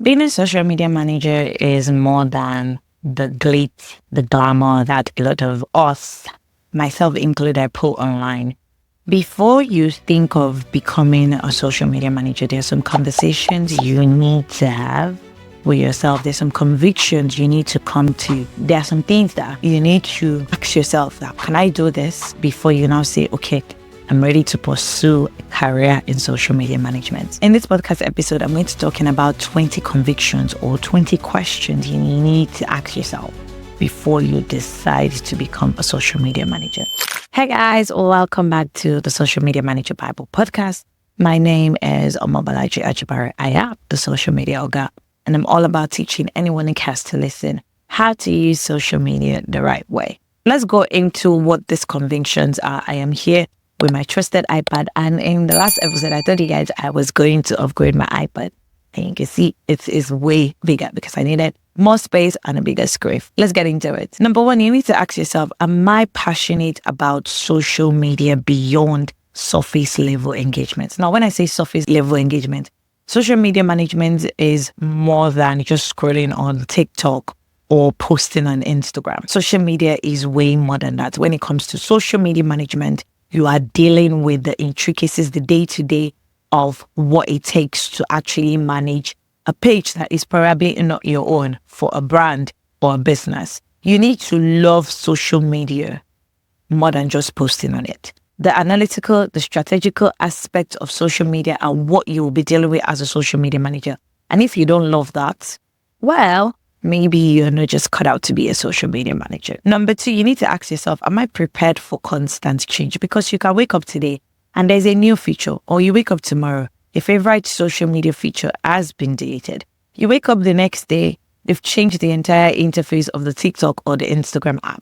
Being a social media manager is more than the glitz, the glamour that a lot of us, myself included, put online. Before you think of becoming a social media manager, there's some conversations you need to have with yourself. There's some convictions you need to come to. There are some things that you need to ask yourself that, can I do this? Before you now say, okay, I'm ready to pursue a career in social media management. In this podcast episode, I'm going to be talking about 20 convictions or 20 questions you need to ask yourself before you decide to become a social media manager. Hey guys, welcome back to the Social Media Manager Bible podcast. My name is Omobalaji Ajibare. I am the social media Oga, and I'm all about teaching anyone who cares to listen how to use social media the right way. Let's go into what these convictions are. I am here with my trusted iPad, and in the last episode, I told you guys I was going to upgrade my iPad. And you can see it is way bigger because I needed more space and a bigger screen. Let's get into it. Number one, you need to ask yourself, am I passionate about social media beyond surface level engagement? Now, when I say surface level engagement, social media management is more than just scrolling on TikTok or posting on Instagram. Social media is way more than that. When it comes to social media management, you are dealing with the intricacies, the day-to-day of what it takes to actually manage a page that is probably not your own for a brand or a business. You need to love social media more than just posting on it. The analytical, the strategical aspect of social media are what you will be dealing with as a social media manager. And if you don't love that, well, maybe you're not just cut out to be a social media manager. Number two, you need to ask yourself, am I prepared for constant change? Because you can wake up today and there's a new feature, or you wake up tomorrow, your favorite social media feature has been deleted. You wake up the next day, they've changed the entire interface of the TikTok or the Instagram app.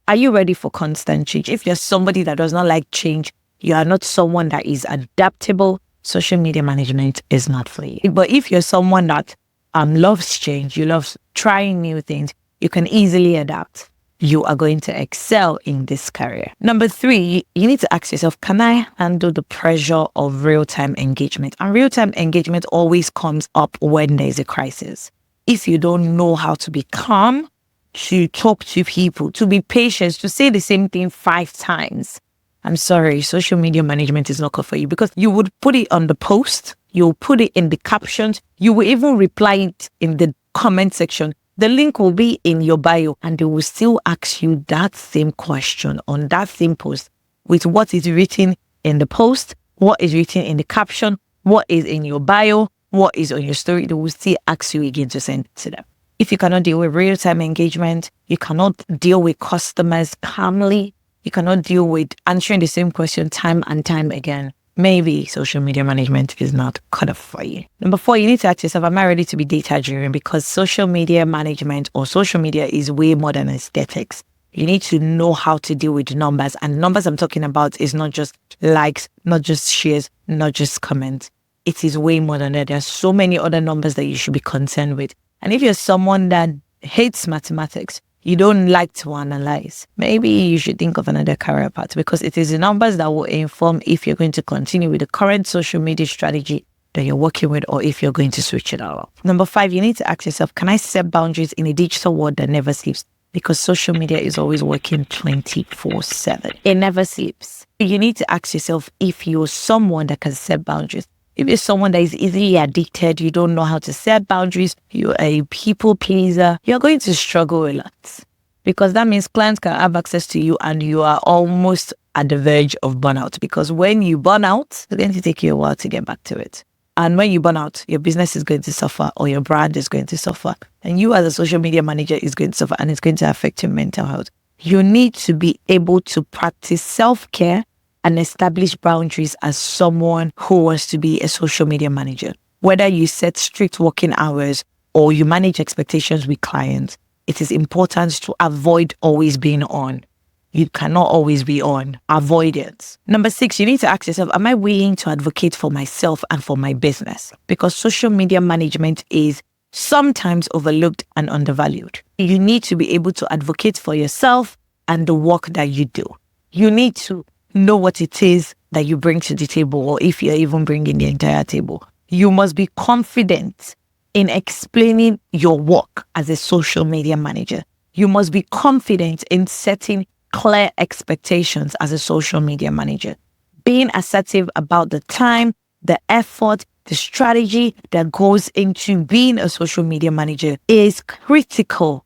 Are you ready for constant change? If you're somebody that does not like change, you are not someone that is adaptable, social media management is not for you. But if you're someone that loves change, you love trying new things, you can easily adapt. You are going to excel in this career. Number three, you need to ask yourself, can I handle the pressure of real-time engagement? And real-time engagement always comes up when there's a crisis. If you don't know how to be calm, to talk to people, to be patient, to say the same thing 5 times, I'm sorry, social media management is not good for you, because you would put it on the post, you'll put it in the captions, you will even reply it in the comment section. The link will be in your bio, and they will still ask you that same question on that same post with what is written in the post, what is written in the caption, what is in your bio, what is on your story. They will still ask you again to send it to them. If you cannot deal with real-time engagement, you cannot deal with customers calmly, you cannot deal with answering the same question time and time again, maybe social media management is not cut off for you. Number 4, you need to ask yourself, am I ready to be data-driven? Because social media management or social media is way more than aesthetics. You need to know how to deal with numbers. And numbers I'm talking about is not just likes, not just shares, not just comments. It is way more than that. There are so many other numbers that you should be concerned with. And if you're someone that hates mathematics, you don't like to analyze, maybe you should think of another career path, because it is the numbers that will inform if you're going to continue with the current social media strategy that you're working with, or if you're going to switch it all up. Number 5, you need to ask yourself, can I set boundaries in a digital world that never sleeps? Because social media is always working 24/7. It never sleeps. You need to ask yourself if you're someone that can set boundaries. If you're someone that is easily addicted, you don't know how to set boundaries, you're a people pleaser, you're going to struggle a lot. Because that means clients can have access to you and you are almost at the verge of burnout. Because when you burn out, it's going to take you a while to get back to it. And when you burn out, your business is going to suffer, or your brand is going to suffer. And you as a social media manager is going to suffer, and it's going to affect your mental health. You need to be able to practice self-care and establish boundaries as someone who wants to be a social media manager. Whether you set strict working hours or you manage expectations with clients, it is important to avoid always being on. You cannot always be on. Avoid it. Number 6, you need to ask yourself, am I willing to advocate for myself and for my business? Because social media management is sometimes overlooked and undervalued. You need to be able to advocate for yourself and the work that you do. You need to know what it is that you bring to the table, or if you're even bringing the entire table. You must be confident in explaining your work as a social media manager. You must be confident in setting clear expectations as a social media manager. Being assertive about the time, the effort, the strategy that goes into being a social media manager is critical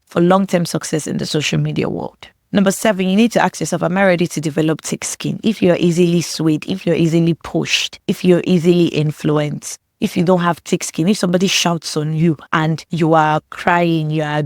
for long-term success in the social media world. Number 7, you need to ask yourself, am I ready to develop thick skin? If you're easily swayed, if you're easily pushed, if you're easily influenced, if you don't have thick skin, if somebody shouts on you and you are crying, you're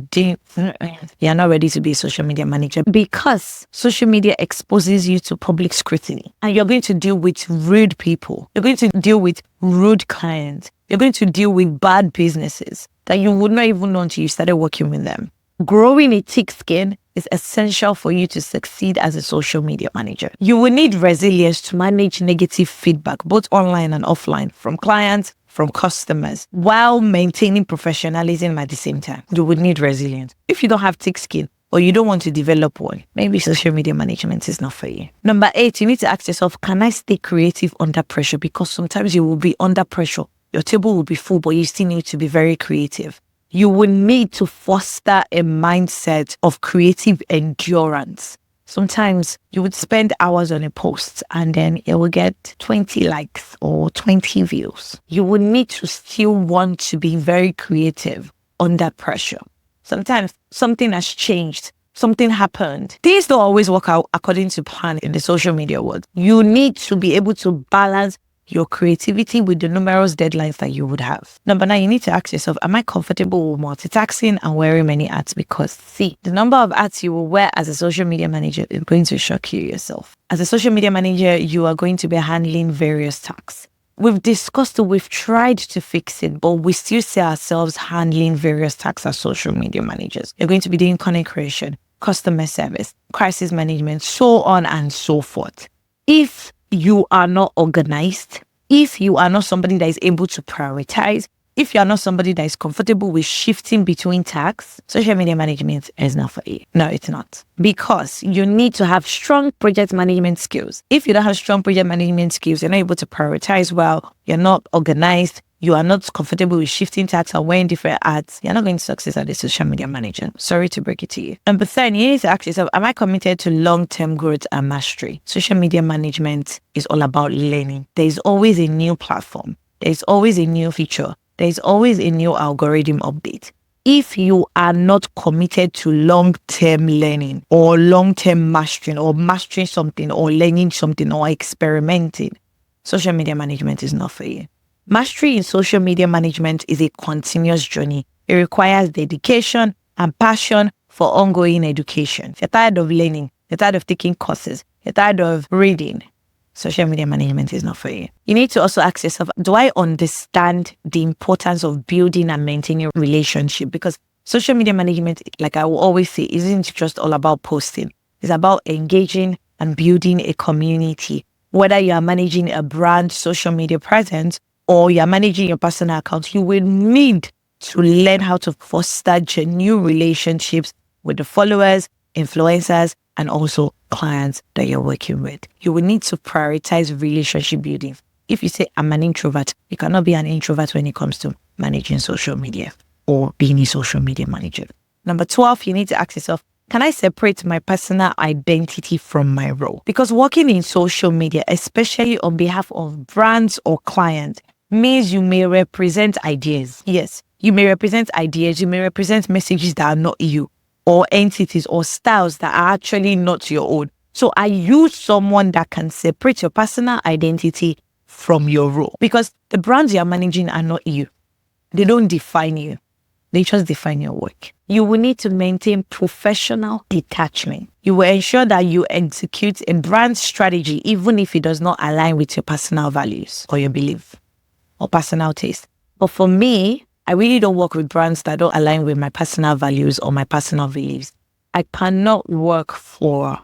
not ready to be a social media manager, because social media exposes you to public scrutiny and you're going to deal with rude people. You're going to deal with rude clients. You're going to deal with bad businesses that you would not even know until you started working with them. Growing a thick skin is essential for you to succeed as a social media manager. You will need resilience to manage negative feedback, both online and offline, from clients, from customers, while maintaining professionalism at the same time. You would need resilience. If you don't have thick skin or you don't want to develop one, maybe social media management is not for you. Number 8, you need to ask yourself, can I stay creative under pressure? Because sometimes you will be under pressure. Your table will be full, but you still need to be very creative. You will need to foster a mindset of creative endurance. Sometimes you would spend hours on a post and then it will get 20 likes or 20 views. You would need to still want to be very creative under pressure. Sometimes something has changed. Something happened. Things don't always work out according to plan in the social media world. You need to be able to balance your creativity with the numerous deadlines that you would have. Number 9, you need to ask yourself, am I comfortable with multitasking and wearing many hats? Because see, the number of hats you will wear as a social media manager is going to shock you yourself. As a social media manager, you are going to be handling various tasks. We've discussed it, we've tried to fix it, but we still see ourselves handling various tasks as social media managers. You're going to be doing content creation, customer service, crisis management, so on and so forth. If you are not organized, if you are not somebody that is able to prioritize, if you are not somebody that is comfortable with shifting between tasks, social media management is not for you. No, it's not. Because you need to have strong project management skills. If you don't have strong project management skills, you're not able to prioritize well, you're not organized, you are not comfortable with shifting tasks or wearing different hats, you're not going to succeed as a social media manager. Sorry to break it to you. Number 10, you need to ask yourself, am I committed to long-term growth and mastery? Social media management is all about learning. There's always a new platform. There's always a new feature. There's always a new algorithm update. If you are not committed to long-term learning or long-term mastering or mastering something or learning something or experimenting, social media management is not for you. Mastery in social media management is a continuous journey. It requires dedication and passion for ongoing education. If you're tired of learning, you're tired of taking courses, you're tired of reading, social media management is not for you. You need to also ask yourself, do I understand the importance of building and maintaining a relationship? Because social media management, like I will always say, isn't just all about posting. It's about engaging and building a community. Whether you are managing a brand social media presence or you're managing your personal account, you will need to learn how to foster genuine relationships with the followers, influencers, and also clients that you're working with. You will need to prioritize relationship building. If you say, I'm an introvert, you cannot be an introvert when it comes to managing social media or being a social media manager. Number 12, you need to ask yourself, can I separate my personal identity from my role? Because working in social media, especially on behalf of brands or clients, means you may represent ideas. Yes, you may represent ideas, you may represent messages that are not you, or entities or styles that are actually not your own. So are you someone that can separate your personal identity from your role? Because the brands you're managing are not you. They don't define you. They just define your work. You will need to maintain professional detachment. You will ensure that you execute a brand strategy even if it does not align with your personal values or your belief or personal taste. But for me, I really don't work with brands that don't align with my personal values or my personal beliefs. I cannot work for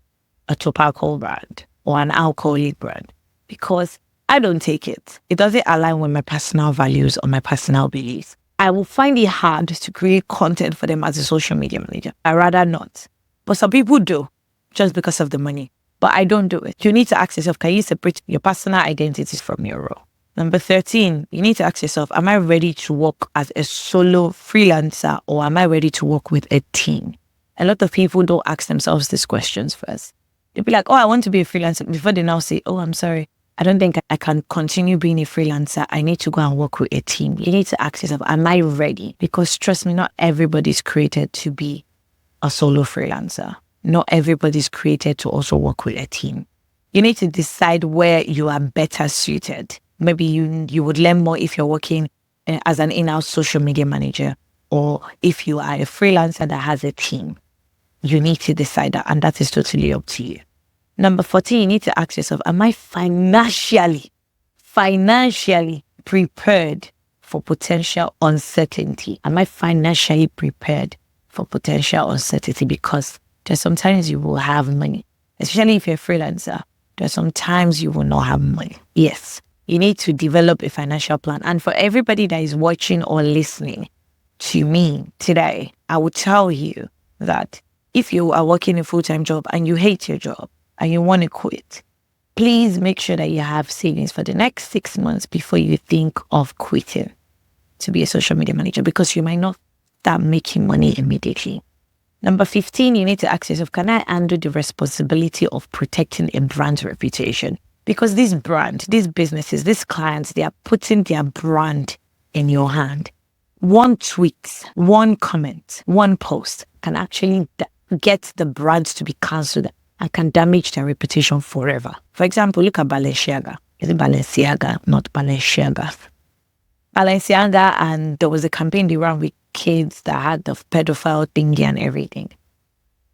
a tobacco brand or an alcoholic brand because I don't take it. It doesn't align with my personal values or my personal beliefs. I will find it hard to create content for them as a social media manager. I rather not. But some people do just because of the money. But I don't do it. You need to ask yourself, can you separate your personal identities from your role? Number 13, you need to ask yourself, am I ready to work as a solo freelancer or am I ready to work with a team? A lot of people don't ask themselves these questions first. They'll be like, oh, I want to be a freelancer. Before they now say, oh, I'm sorry, I don't think I can continue being a freelancer. I need to go and work with a team. You need to ask yourself, am I ready? Because trust me, not everybody's created to be a solo freelancer. Not everybody's created to also work with a team. You need to decide where you are better suited. Maybe you would learn more if you're working as an in-house social media manager, or if you are a freelancer that has a team. You need to decide that, and that is totally up to you. Number 14, you need to ask yourself, am I financially prepared for potential uncertainty? Am I financially prepared for potential uncertainty? Because there's sometimes you will have money, especially if you're a freelancer. There's sometimes you will not have money. Yes, you need to develop a financial plan. And for everybody that is watching or listening to me today, I will tell you that if you are working a full-time job and you hate your job and you want to quit, please make sure that you have savings for the next 6 months before you think of quitting to be a social media manager, because you might not start making money immediately. Number 15, you need to ask yourself, can I handle the responsibility of protecting a brand reputation? Because this brand, these businesses, these clients, they are putting their brand in your hand. One tweet, one comment, one post can actually get the brand to be cancelled and can damage their reputation forever. For example, look at Balenciaga. Is it Balenciaga, not Balenciaga? Balenciaga, and there was a campaign they ran with kids that had the pedophile thingy and everything.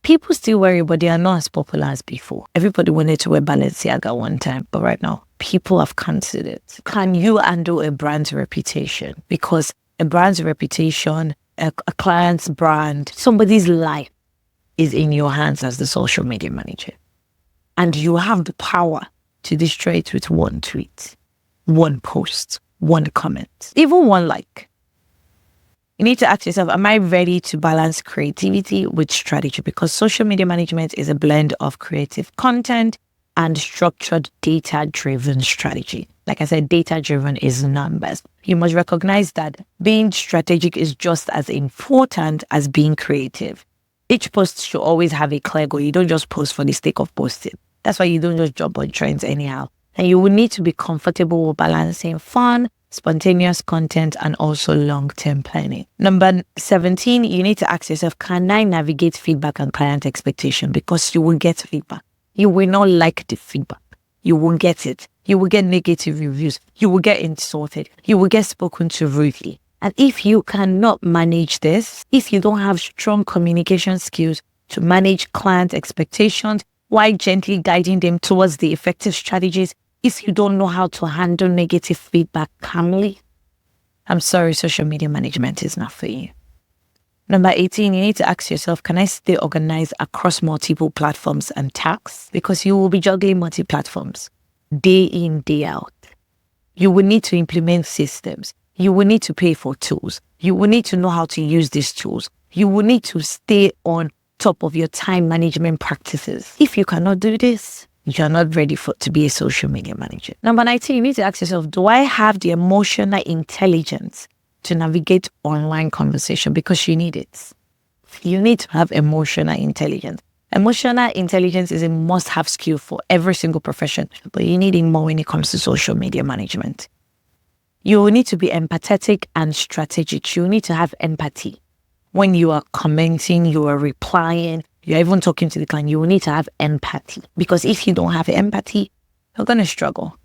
People still wear it, but they are not as popular as before. Everybody wanted to wear Balenciaga one time, but right now, people have cancelled it. Can you handle a brand's reputation? Because a brand's reputation, a client's brand, somebody's life is in your hands as the social media manager. And you have the power to destroy it with one tweet, one post, one comment, even one like. You need to ask yourself, am I ready to balance creativity with strategy? Because social media management is a blend of creative content and structured data-driven strategy. Like I said, data-driven is numbers. You must recognize that being strategic is just as important as being creative. Each post should always have a clear goal. You don't just post for the sake of posting. That's why you don't just jump on trends anyhow. And you will need to be comfortable with balancing fun, spontaneous content, and also long-term planning. Number 17, you need to ask yourself, can I navigate feedback and client expectation? Because you will get feedback. You will not like the feedback. You won't get it. You will get negative reviews. You will get insulted. You will get spoken to rudely. And if you cannot manage this, if you don't have strong communication skills to manage client expectations while gently guiding them towards the effective strategies, if you don't know how to handle negative feedback calmly, I'm sorry, social media management is not for you. Number 18, you need to ask yourself, can I stay organized across multiple platforms and tasks? Because you will be juggling multi-platforms day in, day out. You will need to implement systems. You will need to pay for tools. You will need to know how to use these tools. You will need to stay on top of your time management practices. If you cannot do this, you're not ready to be a social media manager. Number 19, you need to ask yourself, do I have the emotional intelligence to navigate online conversation? Because you need it. You need to have emotional intelligence. Emotional intelligence is a must-have skill for every single profession, but you need it more when it comes to social media management. You will need to be empathetic and strategic. You need to have empathy. When you are commenting, you are replying, you're even talking to the client, you will need to have empathy. Because if you don't have empathy, you're going to struggle.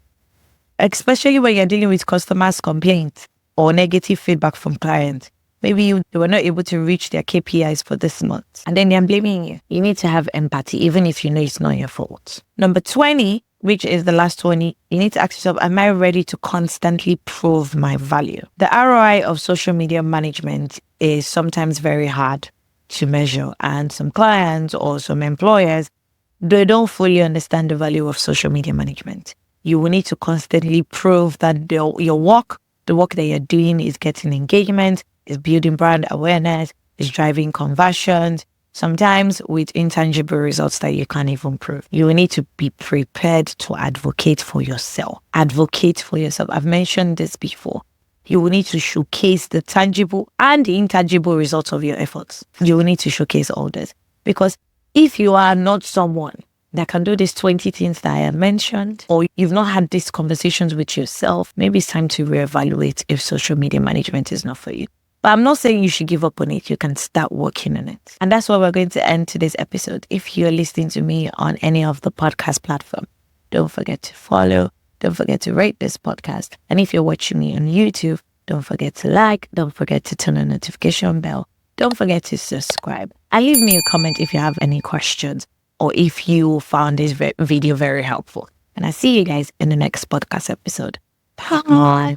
Especially when you're dealing with customers' complaints or negative feedback from clients. Maybe they were not able to reach their KPIs for this month, and then they're blaming you. You need to have empathy, even if you know it's not your fault. Number 20, which is the last one, you need to ask yourself, am I ready to constantly prove my value? The ROI of social media management is sometimes very hard to measure, and some clients or some employers, they don't fully understand the value of social media management. You will need to constantly prove that your work, the work that you're doing, is getting engagement, is building brand awareness, is driving conversions, Sometimes with intangible results that you can't even prove. You will need to be prepared to advocate for yourself. Advocate for yourself. I've mentioned this before. You will need to showcase the tangible and the intangible results of your efforts. You will need to showcase all this. Because if you are not someone that can do these 20 things that I have mentioned, or you've not had these conversations with yourself, maybe it's time to reevaluate if social media management is not for you. But I'm not saying you should give up on it. You can start working on it. And that's where we're going to end today's episode. If you're listening to me on any of the podcast platforms, don't forget to follow. Don't forget to rate this podcast. And if you're watching me on YouTube, don't forget to like. Don't forget to turn on the notification bell. Don't forget to subscribe. And leave me a comment if you have any questions or if you found this video very helpful. And I see you guys in the next podcast episode. Bye.